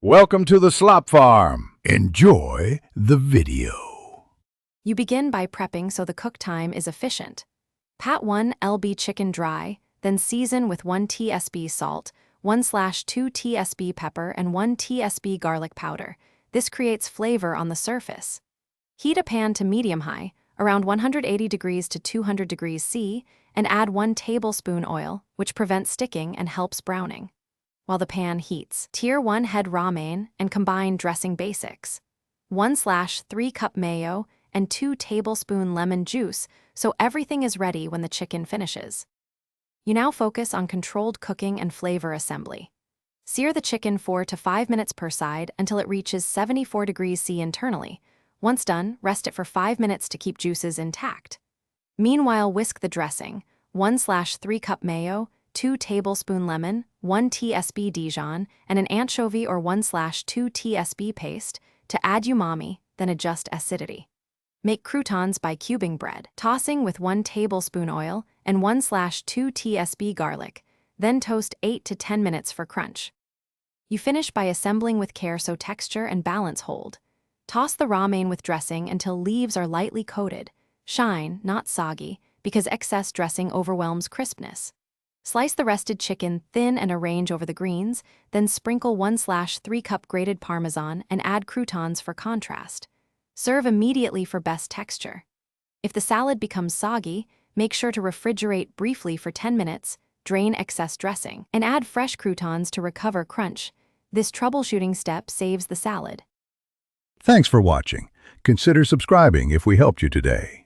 Welcome to the Slop Farm. Enjoy the video. You begin by prepping so the cook time is efficient. Pat 1 lb chicken dry, then season with 1 tsp salt, 1/2 tsp pepper, and 1 tsp garlic powder. This creates flavor on the surface. Heat a pan to medium-high, around 180 degrees to 200 degrees C, and add 1 tablespoon oil, which prevents sticking and helps browning. While the pan heats, tier 1 head romaine and combine dressing basics. 1/3 cup mayo and 2 tablespoon lemon juice so everything is ready when the chicken finishes. You now focus on controlled cooking and flavor assembly. Sear the chicken 4 to 5 minutes per side until it reaches 74 degrees C internally. Once done, rest it for 5 minutes to keep juices intact. Meanwhile, whisk the dressing, 1/3 cup mayo, 2 tablespoon lemon, 1 tsp Dijon, and an anchovy or 1/2 tsp paste to add umami, then adjust acidity. Make croutons by cubing bread, tossing with 1 tablespoon oil and 1/2 tsp garlic, then toast 8 to 10 minutes for crunch. You finish by assembling with care so texture and balance hold. Toss the romaine with dressing until leaves are lightly coated. Shine, not soggy, because excess dressing overwhelms crispness. Slice the rested chicken thin and arrange over the greens, then sprinkle 1/3 cup grated Parmesan and add croutons for contrast. Serve immediately for best texture. If the salad becomes soggy, make sure to refrigerate briefly for 10 minutes, drain excess dressing, and add fresh croutons to recover crunch. This troubleshooting step saves the salad. Thanks for watching. Consider subscribing if we helped you today.